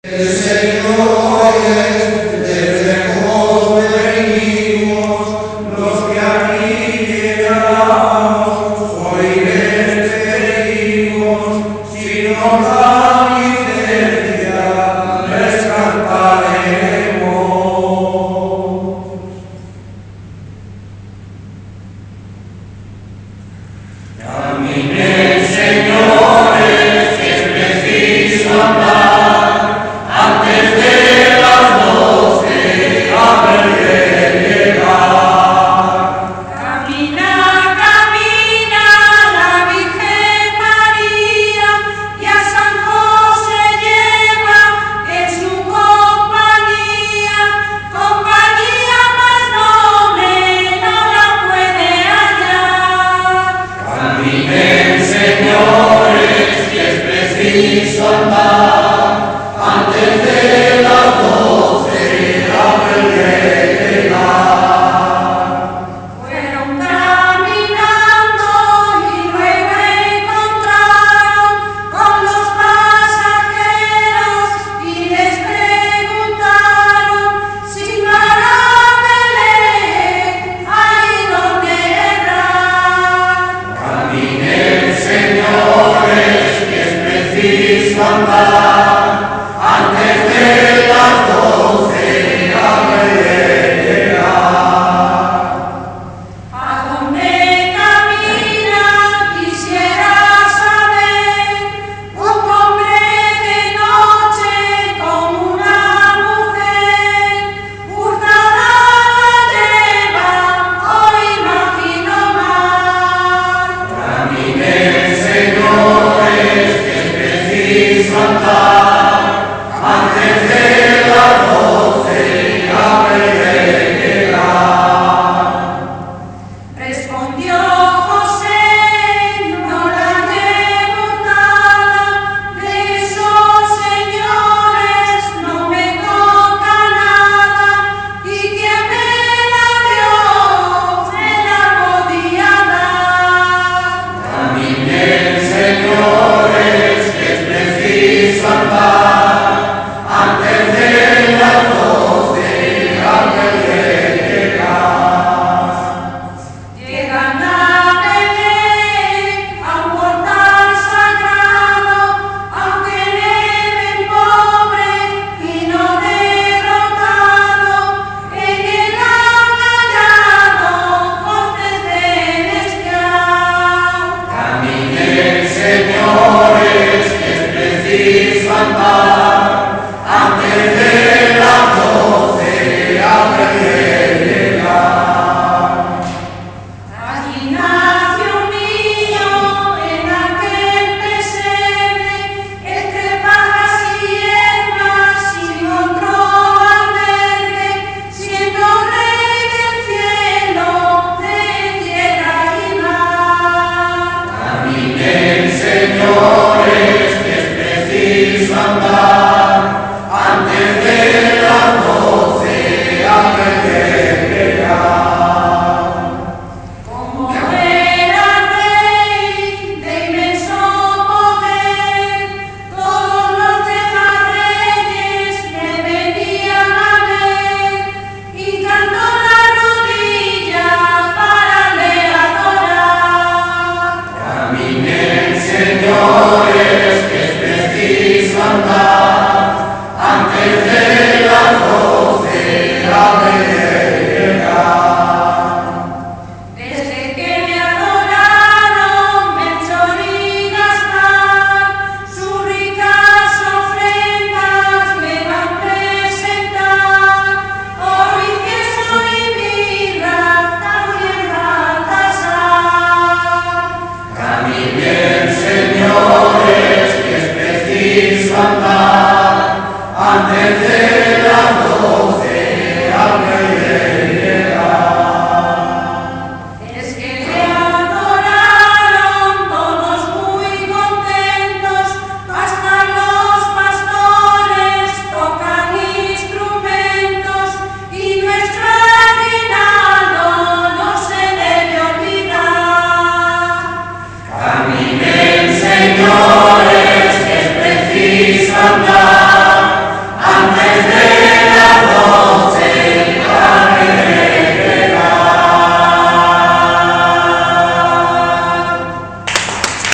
El Señor es desde lejos venimos, los que aquí llegamos, hoy les pedimos, si nos da licencia, les cantaremos. Caminen, señores, que es preciso andar. Antes de las 12 habré de llegar. Camina, camina la Virgen María y a San José lleva en su compañía. Compañía más noble no la puede hallar. Caminen, señores, que es preciso andar. Antes de las 12 habré de llegar. Fueron caminando y luego encontraron con los pasajeros y les preguntaron si para Belén hay donde errar. Caminen, señores, que es preciso andar. Antes de las 12 habré de llegar. ¿A dónde camina? Quisiera saber. Un hombre de noche como una mujer, hurtada la lleva, o imagino mal. Caminen, señores, que es preciso andar. Antes de las 12 habré de llegar. Respondió José, no la llevo hurtada, de esos señores no me toca nada, y quien me la dio me la podía dar. Caminen, señores, que es preciso andar. Antes de las 12 habré de llegar. Llegan a Belén, a un portal sagrado, aunque neve pobre y no derrotado, en él han hallado cortes celestial. Caminen, señores, que es preciso andar. Antes de las 12 habré de llegar. Allí nació un niño en aquel pesebre, entre pajas y hierbas encontró albergue, siendo rey del cielo, de tierra y mar. Caminen, señores, que es preciso andar. Antes de las 12 habré de llegar. Como era rey de inmenso poder, todos los demás reyes le venían a ver, hincando la rodilla para le adorar. Caminen, señores, que es preciso andar. Antes de las 12 habré de llegar. Desde que me adoraron Melchor y Gaspar, sus ricas ofrendas me van a presentar, oro, incienso y mirra, también Baltasar. Caminen, señores, que es preciso andar. Antes de